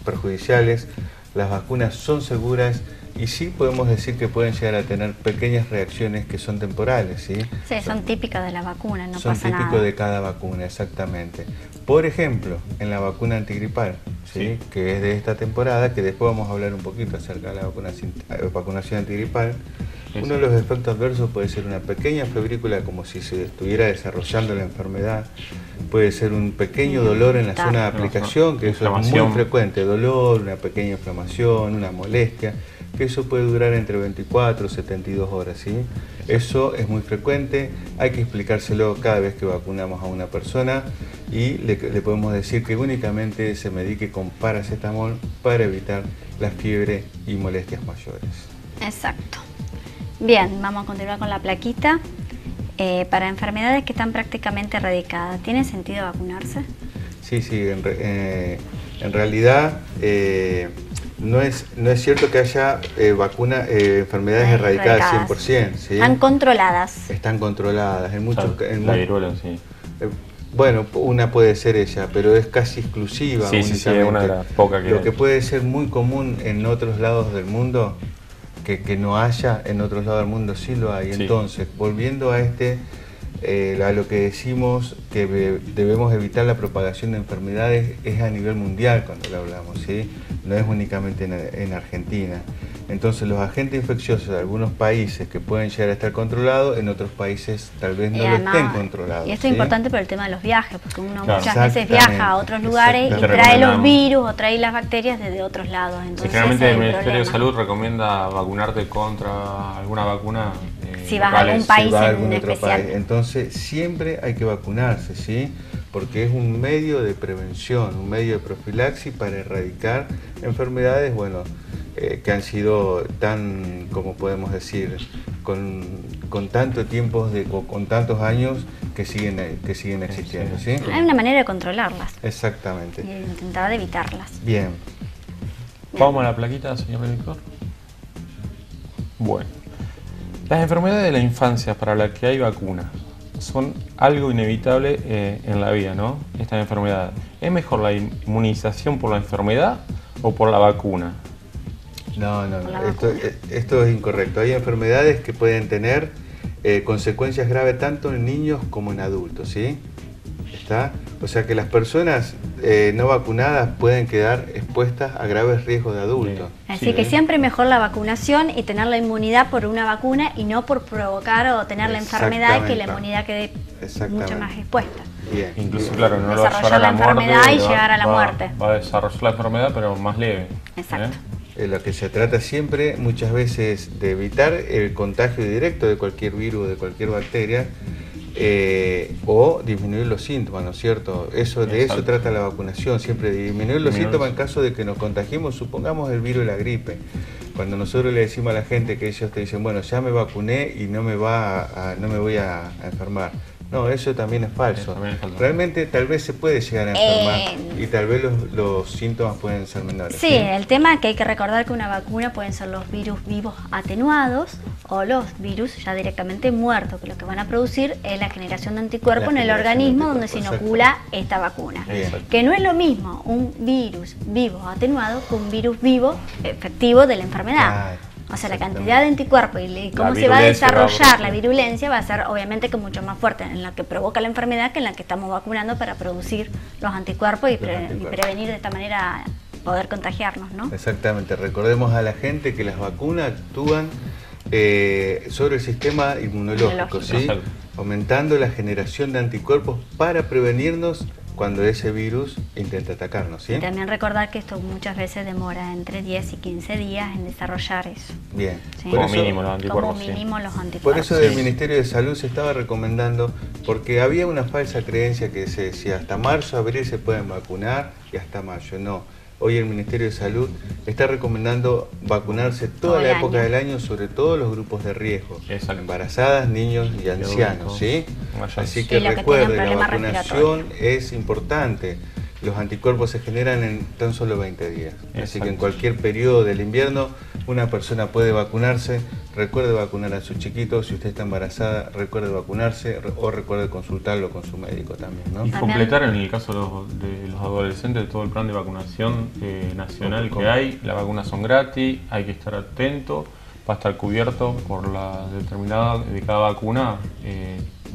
C: perjudiciales. Las vacunas son seguras y sí podemos decir que pueden llegar a tener pequeñas reacciones que son temporales, ¿sí?
A: Sí, son típicas de la vacuna, no pasa nada.
C: Son típicos de cada vacuna, exactamente. Por ejemplo, en la vacuna antigripal, ¿sí? Que es de esta temporada, que después vamos a hablar un poquito acerca de la vacunación antigripal. Uno de los efectos adversos puede ser una pequeña febrícula, como si se estuviera desarrollando la enfermedad. Puede ser un pequeño dolor en la zona de aplicación, que eso es muy frecuente. Dolor, una pequeña inflamación, una molestia, que eso puede durar entre 24 y 72 horas, ¿sí? Eso es muy frecuente, hay que explicárselo cada vez que vacunamos a una persona y le podemos decir que únicamente se medique con paracetamol para evitar la fiebre y molestias mayores.
A: Exacto. Bien, vamos a continuar con la plaquita. Para enfermedades que están prácticamente erradicadas, ¿tiene sentido vacunarse?
C: Sí, en realidad no es cierto que haya enfermedades erradicadas 100%. ¿sí?
A: Están controladas.
C: Están controladas.
B: La viruela, sí.
C: Bueno, una puede ser ella, pero es casi exclusiva.
B: Sí, es una de las pocas que...
C: Lo que puede ser muy común en otros lados del mundo, que no haya en otros lados del mundo, sí lo hay. Sí. Entonces, volviendo a a lo que decimos que debemos evitar la propagación de enfermedades, es a nivel mundial cuando lo hablamos, ¿sí? No es únicamente en Argentina. Entonces los agentes infecciosos de algunos países que pueden llegar a estar controlados, en otros países tal vez no lo estén controlados.
A: Y esto es importante por el tema de los viajes, porque uno muchas veces viaja a otros lugares y trae los virus o trae las bacterias desde otros lados. Entonces,
B: generalmente el Ministerio de Salud recomienda vacunarte contra alguna vacuna.
A: Si vas a algún país en especial.
C: Entonces siempre hay que vacunarse, ¿sí? porque es un medio de prevención, un medio de profilaxis para erradicar enfermedades, bueno, que han sido tan, como podemos decir, con tanto tiempo, con tantos años que siguen existiendo. ¿Sí?
A: Hay una manera de controlarlas.
C: Exactamente.
A: Y intentar evitarlas.
C: Bien.
B: Vamos a la plaquita, señor director. Bueno, las enfermedades de la infancia para las que hay vacunas son algo inevitable en la vida, ¿no? Estas enfermedades. ¿Es mejor la inmunización por la enfermedad o por la vacuna?
C: No. Esto es incorrecto. Hay enfermedades que pueden tener consecuencias graves tanto en niños como en adultos, ¿sí? ¿Está? O sea que las personas no vacunadas pueden quedar expuestas a graves riesgos de adultos.
A: Así que siempre mejor la vacunación y tener la inmunidad por una vacuna y no por provocar o tener la enfermedad y que la inmunidad quede mucho más expuesta.
C: Bien.
B: Incluso, claro, no lo va a
A: desarrollar la enfermedad y llegar a la muerte.
B: Va a desarrollar la enfermedad, pero más leve.
A: Exacto.
C: Lo que se trata siempre, muchas veces, de evitar el contagio directo de cualquier virus o de cualquier bacteria, o disminuir los síntomas, ¿no es cierto? De eso trata la vacunación, siempre de disminuir los síntomas en caso de que nos contagiemos, supongamos el virus de la gripe. Cuando nosotros le decimos a la gente que ellos te dicen, bueno, ya me vacuné y no me voy a enfermar. No, eso también es falso. Realmente tal vez se puede llegar a enfermar y tal vez los síntomas pueden ser menores.
A: Sí, el tema es que hay que recordar que una vacuna pueden ser los virus vivos atenuados o los virus ya directamente muertos, que lo que van a producir es la generación de anticuerpos en el organismo donde se inocula esta vacuna. Que no es lo mismo un virus vivo atenuado que un virus vivo efectivo de la enfermedad. O sea, la cantidad de anticuerpos y cómo se va a desarrollar la virulencia va a ser obviamente que mucho más fuerte en la que provoca la enfermedad que en la que estamos vacunando para producir los anticuerpos y prevenir de esta manera poder contagiarnos, ¿no?
C: Exactamente. Recordemos a la gente que las vacunas actúan sobre el sistema inmunológico, ¿sí? Aumentando la generación de anticuerpos para prevenirnos cuando ese virus intenta atacarnos, ¿sí?
A: Y también recordar que esto muchas veces demora entre 10 y 15 días en desarrollar eso.
C: Bien.
A: ¿Sí?
B: Como mínimo los anticuerpos.
A: Como mínimo los anticuerpos.
C: Por eso del Ministerio de Salud se estaba recomendando, porque había una falsa creencia que se decía hasta marzo, abril se pueden vacunar y hasta mayo. No. Hoy el Ministerio de Salud está recomendando vacunarse toda la época del año, sobre todo los grupos de riesgo, embarazadas, niños y ancianos, ¿sí? Así que recuerden, la vacunación es importante. Los anticuerpos se generan en tan solo 20 días. Así que en cualquier periodo del invierno una persona puede vacunarse. Recuerde vacunar a sus chiquitos. Si usted está embarazada, recuerde vacunarse o recuerde consultarlo con su médico también, ¿no?
B: Y completar en el caso de los adolescentes todo el plan de vacunación nacional que hay. Las vacunas son gratis, hay que estar atento. Va a estar cubierto por la determinada de cada vacuna,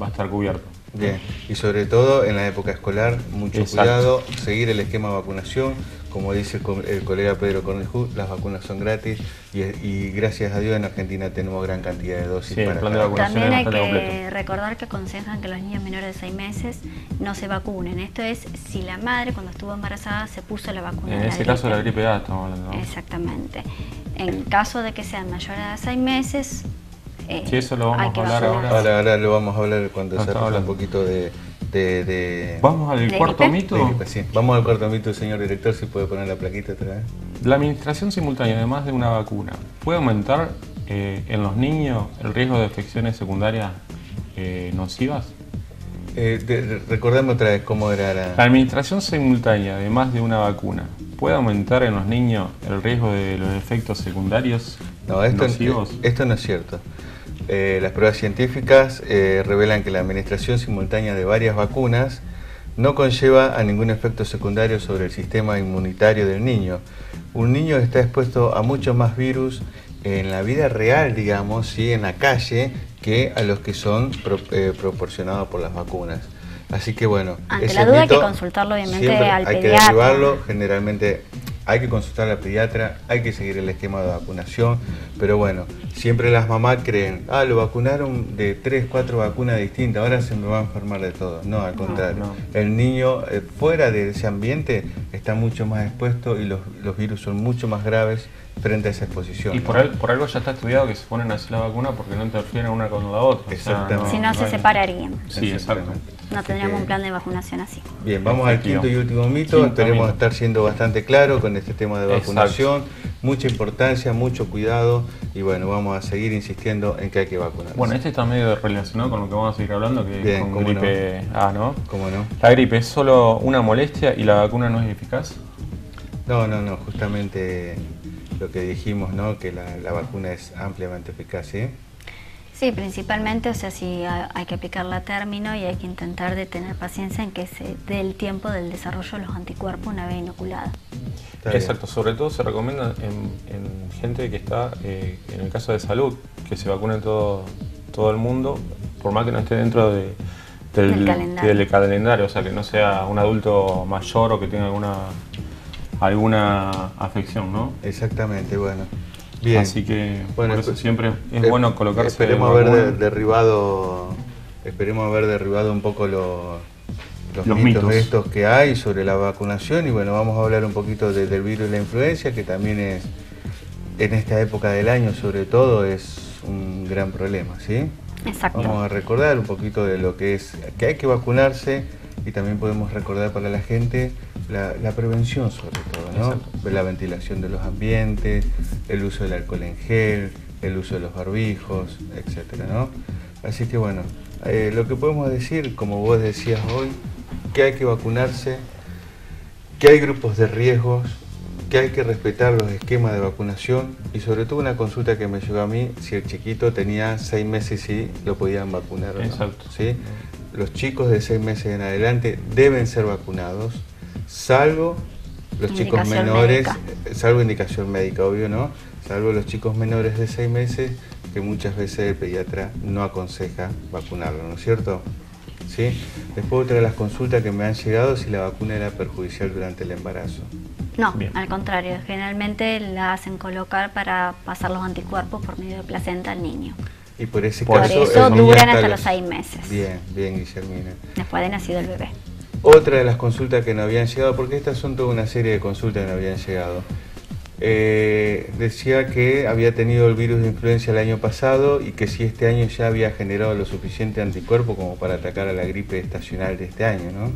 B: va a estar cubierto.
C: Bien, y sobre todo en la época escolar, mucho cuidado, seguir el esquema de vacunación, como dice el colega Pedro Cornejú, las vacunas son gratis y gracias a Dios en Argentina tenemos gran cantidad de dosis para
B: el plan de vacunación.
A: También hay que recordar que aconsejan que los niños menores de 6 meses no se vacunen. Esto es si la madre cuando estuvo embarazada se puso la vacuna.
B: En ese caso de la gripe A estamos hablando, ¿no?
A: Exactamente. En caso de que sean mayores de 6 meses,
B: sí, eso lo vamos a hablar ahora.
C: Ahora lo vamos a hablar cuando se habla un poquito de
B: ¿Vamos al cuarto mito?
C: Sí, vamos al cuarto mito, señor director, si puede poner la plaquita otra vez.
B: La administración simultánea de más de una vacuna puede aumentar en los niños el riesgo de infecciones secundarias nocivas.
C: Recordemos otra vez cómo era la
B: administración simultánea de más de una vacuna. ¿Puede aumentar en los niños el riesgo de los efectos secundarios nocivos?
C: Esto no es cierto. Las pruebas científicas revelan que la administración simultánea de varias vacunas no conlleva a ningún efecto secundario sobre el sistema inmunitario del niño. Un niño está expuesto a muchos más virus en la vida real, digamos, ¿sí? En la calle, que a los que son proporcionados por las vacunas. Así que bueno,
A: ante la duda hay que consultarlo obviamente al pediatra.
C: Hay que derivarlo, generalmente hay que consultar al pediatra, hay que seguir el esquema de vacunación, pero bueno, siempre las mamás creen, lo vacunaron de 3, 4 vacunas distintas, ahora se me va a enfermar de todo. No, al contrario, el niño fuera de ese ambiente está mucho más expuesto y los virus son mucho más graves frente a esa exposición.
B: Y por algo ya está estudiado que se ponen a hacer la vacuna porque no interfieren una con la otra.
C: Exactamente.
A: Si no, se separarían.
B: Sí, exacto.
A: No tendríamos un plan de vacunación así.
C: Bien, vamos al quinto y último mito. Esperemos estar siendo bastante claros con este tema de vacunación. Mucha importancia, mucho cuidado y bueno, vamos a seguir insistiendo en que hay que vacunarse.
B: Bueno, este está medio relacionado con lo que vamos a seguir hablando, que es con gripe A, ¿no?
C: ¿Cómo no?
B: ¿La gripe es solo una molestia y la vacuna no es eficaz?
C: No, justamente lo que dijimos, ¿no? Que la vacuna es ampliamente eficaz, ¿sí?
A: Sí, principalmente, o sea, sí hay que aplicarla a término y hay que intentar de tener paciencia en que se dé el tiempo del desarrollo de los anticuerpos una vez inoculada.
B: Exacto, sobre todo se recomienda en gente que está, en el caso de salud, que se vacune todo el mundo, por más que no esté dentro del calendario, o sea, que no sea un adulto mayor o que tenga alguna afección, ¿no?
C: Exactamente, bueno. Bien.
B: Así que bueno, por eso siempre es bueno colocarse.
C: Esperemos haber derribado un poco los mitos estos que hay sobre la vacunación y bueno, vamos a hablar un poquito del virus de la influencia, que también es, en esta época del año sobre todo, es un gran problema, ¿sí?
A: Exacto.
C: Vamos a recordar un poquito de lo que es, que hay que vacunarse y también podemos recordar para la gente la prevención sobre todo, ¿no? Exacto. La ventilación de los ambientes, el uso del alcohol en gel, el uso de los barbijos, etcétera, ¿no? Así que bueno, lo que podemos decir, como vos decías hoy, que hay que vacunarse, que hay grupos de riesgos, que hay que respetar los esquemas de vacunación y sobre todo una consulta que me llegó a mí, si el chiquito tenía 6 meses y lo podían vacunar o no.
B: Exacto.
C: ¿Sí? Los chicos de 6 meses en adelante deben ser vacunados, salvo los chicos menores, salvo indicación médica, obvio, ¿no? Salvo los chicos menores de 6 meses, que muchas veces el pediatra no aconseja vacunarlo, ¿no es cierto? ¿Sí? Después otra de las consultas que me han llegado, si la vacuna era perjudicial durante el embarazo.
A: No, al contrario, generalmente la hacen colocar para pasar los anticuerpos por medio de placenta al niño.
C: Y por eso
A: duran hasta los 6 meses.
C: Bien, Guillermina.
A: Después de nacido el bebé.
C: Otra de las consultas que nos habían llegado, porque estas son toda una serie de consultas que nos habían llegado, decía que había tenido el virus de influenza el año pasado y que si este año ya había generado lo suficiente anticuerpo como para atacar a la gripe estacional de este año, ¿no?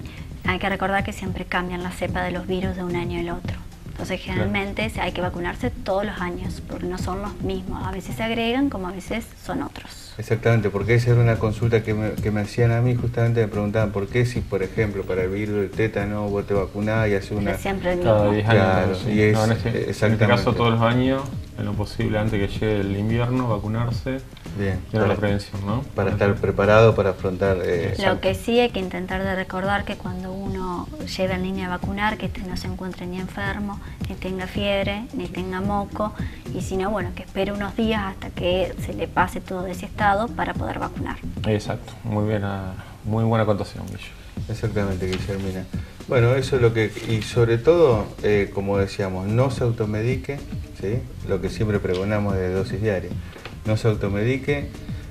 A: Hay que recordar que siempre cambian la cepa de los virus de un año al otro. Entonces generalmente hay que vacunarse todos los años, porque no son los mismos. A veces se agregan como a veces son otros.
C: Exactamente, porque esa era una consulta que me hacían a mí, justamente me preguntaban por qué si, por ejemplo, para el virus del tétano vos te vacunás y haces una...
A: Pero siempre el mismo.
B: Cada 10 años. Claro,
C: sí. Y es,
B: en este caso todos los años, en lo posible antes que llegue el invierno, vacunarse.
C: Bien.
B: Y la prevención, ¿no?
C: Para estar preparado para afrontar...
A: Lo que sí hay que intentar de recordar que cuando uno lleve al niño a vacunar, que no se encuentre ni enfermo, ni tenga fiebre, ni tenga moco, y si no, bueno, que espere unos días hasta que se le pase todo ese estado para poder vacunar.
B: Exacto, muy buena acotación, Guillermo.
C: Exactamente, Guillermina. Bueno, eso es lo que... Y sobre todo, como decíamos, no se automedique, ¿sí? Lo que siempre pregonamos de dosis diaria. No se automedique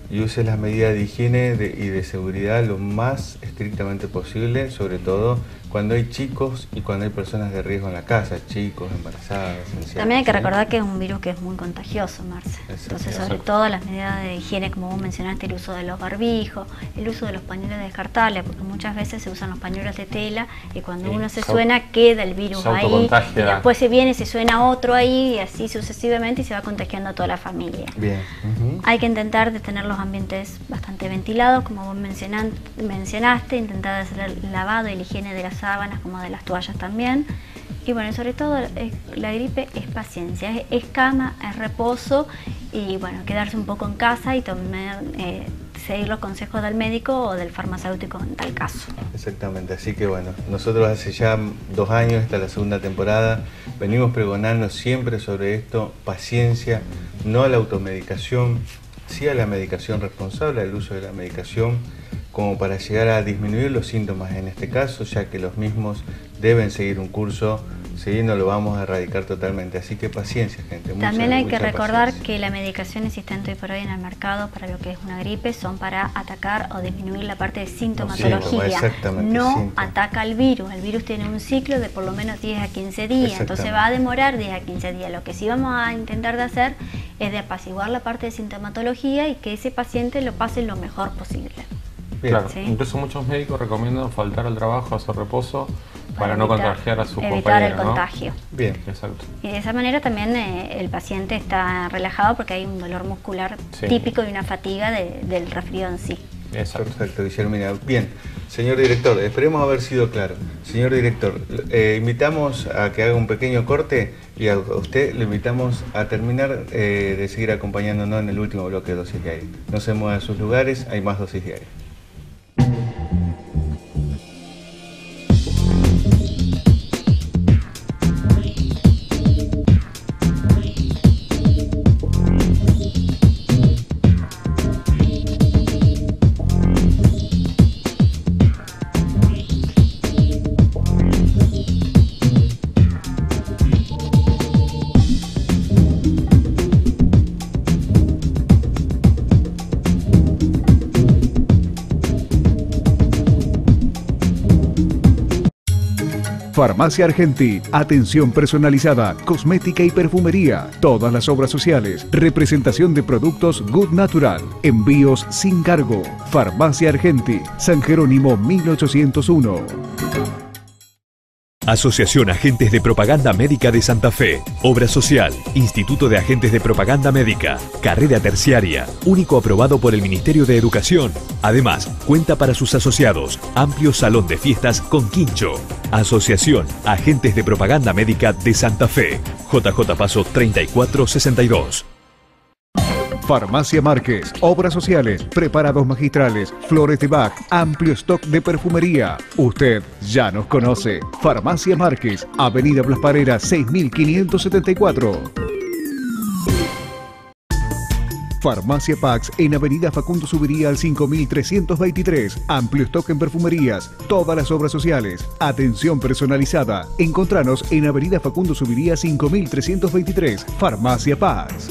C: y use las medidas de higiene y de seguridad lo más estrictamente posible, sobre todo cuando hay chicos y cuando hay personas de riesgo en la casa, chicos, embarazadas, ancianos.
A: También hay que recordar que es un virus que es muy contagioso, Marce. Entonces, sobre todo las medidas de higiene, como vos mencionaste, el uso de los barbijos, el uso de los pañuelos descartables, porque muchas veces se usan los pañuelos de tela y cuando uno se suena queda el virus ahí y después se viene, se suena otro ahí y así sucesivamente y se va contagiando a toda la familia.
C: Bien.
A: Hay que intentar de tener los ambientes bastante ventilados, como vos mencionaste, intentar hacer el lavado y la higiene de las sábanas como de las toallas también. Y bueno, sobre todo la gripe es paciencia, es cama, es reposo y bueno, quedarse un poco en casa y seguir los consejos del médico o del farmacéutico en tal caso.
C: Exactamente, así que bueno, nosotros hace ya 2 años, esta es la segunda temporada, venimos pregonando siempre sobre esto, paciencia, no a la automedicación, sí a la medicación responsable, al uso de la medicación, como para llegar a disminuir los síntomas en este caso, ya que los mismos deben seguir un curso ¿sí? No lo vamos a erradicar totalmente, así que paciencia, gente.
A: También hay que recordar que la medicación existente hoy por hoy en el mercado para lo que es una gripe son para atacar o disminuir la parte de sintomatología. No ataca al virus. El virus tiene un ciclo de por lo menos 10 a 15 días, entonces va a demorar 10 a 15 días. Lo que sí vamos a intentar de hacer es de apaciguar la parte de sintomatología y que ese paciente lo pase lo mejor posible.
B: Claro, ¿sí? Incluso muchos médicos recomiendan faltar al trabajo, hacer reposo para no contagiar a sus compañeros.
A: Evitar el contagio.
C: Bien,
B: exacto.
A: Y de esa manera también el paciente está relajado porque hay un dolor muscular típico y una fatiga del resfrío en sí.
C: Exacto. Perfecto, Guillermina. Bien, señor director, esperemos haber sido claro. Señor director, invitamos a que haga un pequeño corte y a usted le invitamos a terminar de seguir acompañándonos en el último bloque de Dosis Diaria. No se muevan de sus lugares, hay más Dosis Diaria.
J: Farmacia Argenti, atención personalizada, cosmética y perfumería, todas las obras sociales, representación de productos Good Natural, envíos sin cargo. Farmacia Argenti, San Jerónimo 1801.
H: Asociación Agentes de Propaganda Médica de Santa Fe, Obra Social, Instituto de Agentes de Propaganda Médica, Carrera Terciaria, único aprobado por el Ministerio de Educación. Además, cuenta para sus asociados amplio salón de fiestas con quincho. Asociación Agentes de Propaganda Médica de Santa Fe, JJ Paso 3462.
J: Farmacia Márquez, obras sociales, preparados magistrales, flores de Bach, amplio stock de perfumería. Usted ya nos conoce. Farmacia Márquez, Avenida Blas Parera 6574. Farmacia Pax en Avenida Facundo Subiría al 5323. Amplio stock en perfumerías, todas las obras sociales, atención personalizada. Encontranos en Avenida Facundo Subiría 5323. Farmacia Pax.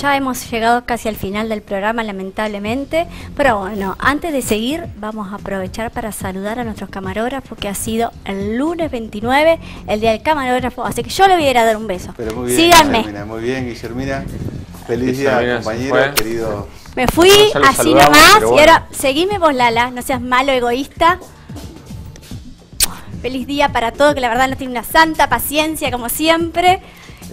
A: Ya hemos llegado casi al final del programa, lamentablemente, pero bueno, antes de seguir vamos a aprovechar para saludar a nuestros camarógrafos, que ha sido el lunes 29, el día del camarógrafo, así que yo le voy a ir a dar un beso.
C: Pero muy bien,
A: síganme.
C: Guillermina, muy bien, Guillermina. Feliz día, compañero, querido.
A: Me fui así nomás, y ahora seguime vos, Lala, no seas malo, egoísta. Feliz día para todos, que la verdad nos tiene una santa paciencia, como siempre.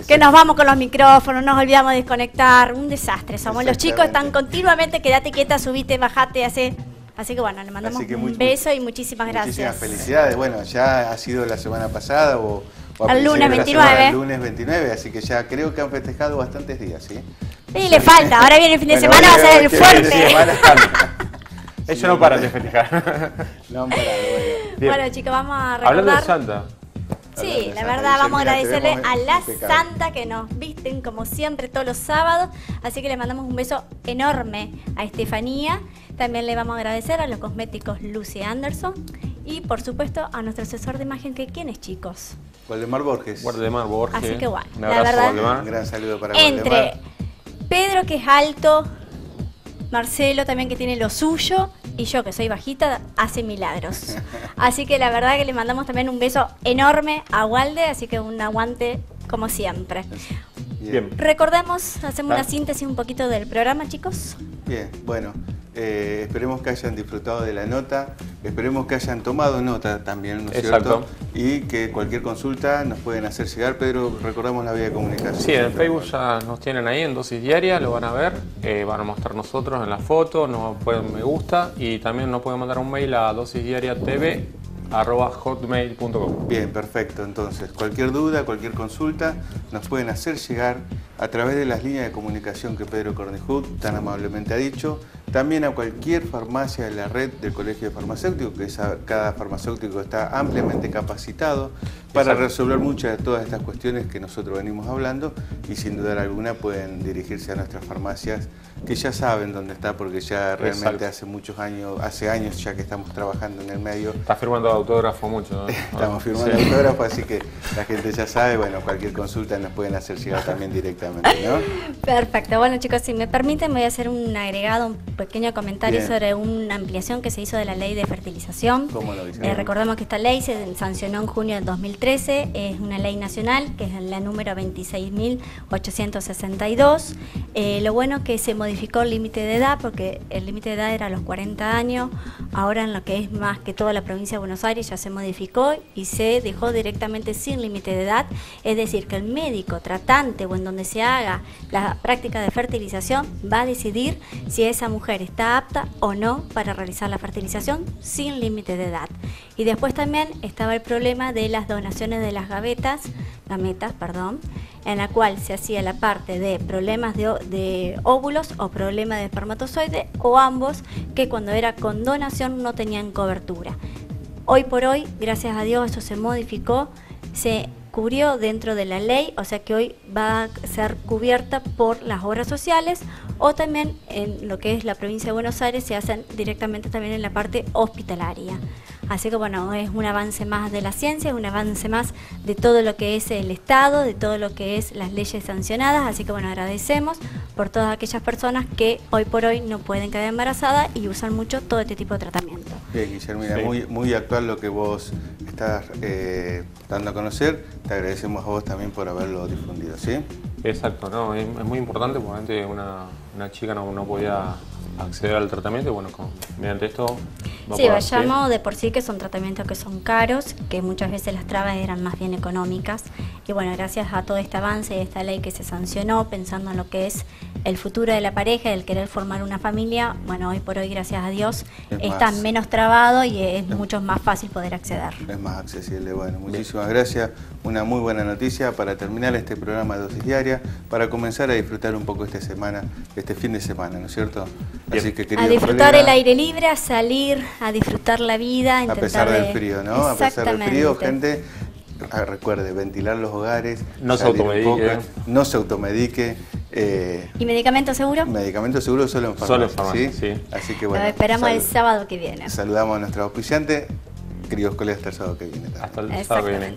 A: Que nos vamos con los micrófonos, nos olvidamos de desconectar, un desastre somos. Los chicos están continuamente, quédate quieta, subite, bajate, hace. Así que bueno, le mandamos un beso y muchísimas gracias.
C: Muchísimas felicidades. Bueno, ya ha sido la semana pasada o
A: el lunes 29.
C: El lunes 29, así que ya creo que han festejado bastantes días, ¿sí?
A: Sí, le falta, ahora viene el fin de semana, va a ser el fuerte.
B: Eso no para de festejar.
C: No han parado,
A: bueno, chicos, vamos a recordar.
B: Hablando de Santa.
A: Sí, la verdad vamos a agradecerle a la Santa que nos visten como siempre todos los sábados, así que le mandamos un beso enorme a Estefanía. También le vamos a agradecer a los cosméticos Lucy Anderson y por supuesto a nuestro asesor de imagen, que ¿quién es, chicos?
C: Waldemar Borges.
B: Waldemar Borges.
A: Así que bueno,
B: un abrazo,
A: la verdad,
B: Waldemar.
C: Un gran saludo para
A: entre
C: Waldemar.
A: Pedro, que es alto, Marcelo también, que tiene lo suyo, y yo, que soy bajita, hace milagros. Así que la verdad que le mandamos también un beso enorme a Walde, así que un aguante como siempre.
C: Bien.
A: Recordemos, hacemos una síntesis un poquito del programa, chicos.
C: Bien, bueno, esperemos que hayan disfrutado de la nota, esperemos que hayan tomado nota también, ¿no es cierto? Y que cualquier consulta nos pueden hacer llegar. Pedro, recordamos la vía de comunicación.
B: Sí, en Facebook ya nos tienen ahí en Dosis Diaria, lo van a ver, van a mostrar nosotros en la foto, nos pueden me gusta y también nos pueden mandar un mail a dosisdiariatv@hotmail.com.
C: Bien, perfecto. Entonces, cualquier duda, cualquier consulta, nos pueden hacer llegar a través de las líneas de comunicación que Pedro Cornejut tan amablemente ha dicho, también a cualquier farmacia de la red del Colegio de Farmacéuticos, que cada farmacéutico está ampliamente capacitado para resolver muchas de todas estas cuestiones que nosotros venimos hablando, y sin duda alguna pueden dirigirse a nuestras farmacias que ya saben dónde está, porque ya realmente hace años ya que estamos trabajando en el medio.
B: Está firmando autógrafo mucho, ¿no?
C: Estamos firmando autógrafo, así que la gente ya sabe, bueno, cualquier consulta nos pueden hacer llegar también directamente, ¿no?
A: Perfecto. Bueno, chicos, si me permiten, voy a hacer un agregado, un pequeño comentario sobre una ampliación que se hizo de la ley de fertilización.
C: ¿Cómo lo dice?
A: Recordemos que esta ley se sancionó en junio del 2013, es una ley nacional, que es la número 26.862. Lo bueno que se modificó el límite de edad, porque el límite de edad era a los 40 años, ahora en lo que es más que toda la provincia de Buenos Aires ya se modificó y se dejó directamente sin límite de edad, es decir, que el médico tratante o en donde se haga la práctica de fertilización va a decidir si esa mujer está apta o no para realizar la fertilización sin límite de edad. Y después también estaba el problema de las donaciones de las gametas, en la cual se hacía la parte de problemas de óvulos o problemas de espermatozoide o ambos, que cuando era con donación no tenían cobertura. Hoy por hoy, gracias a Dios, eso se modificó, se cubrió dentro de la ley, o sea que hoy va a ser cubierta por las obras sociales, o también en lo que es la provincia de Buenos Aires se hacen directamente también en la parte hospitalaria. Así que bueno, es un avance más de la ciencia, es un avance más de todo lo que es el Estado, de todo lo que es las leyes sancionadas, así que bueno, agradecemos por todas aquellas personas que hoy por hoy no pueden quedar embarazadas y usan mucho todo este tipo de tratamiento.
C: Bien, Guillermina, muy actual lo que vos estás dando a conocer, te agradecemos a vos también por haberlo difundido, ¿sí?
B: Exacto, no, es muy importante porque antes una chica no podía acceder al tratamiento y bueno, mediante esto...
A: Sí, vayamos de por sí que son tratamientos que son caros, que muchas veces las trabas eran más bien económicas y bueno, gracias a todo este avance y esta ley que se sancionó pensando en lo que es el futuro de la pareja, el querer formar una familia, bueno, hoy por hoy, gracias a Dios, está menos trabado y es mucho más fácil poder acceder.
C: Es más accesible, bueno, muchísimas gracias, una muy buena noticia para terminar este programa de Dosis Diaria, para comenzar a disfrutar un poco este fin de semana, ¿no es cierto? Así que,
A: a disfrutar el aire libre, a salir, a disfrutar la vida,
C: a pesar del frío, ¿no? A pesar del frío, gente, recuerde, ventilar los hogares,
B: no se automedique,
C: no se automedique.
A: ¿Y medicamento seguro?
C: Medicamento seguro solo en farmacia. Solo en farmacia, ¿sí? Así que bueno.
A: Lo esperamos el sábado que viene.
C: Saludamos a nuestra auspiciante, queridos colegas, hasta el sábado que viene.
B: Hasta el sábado que viene.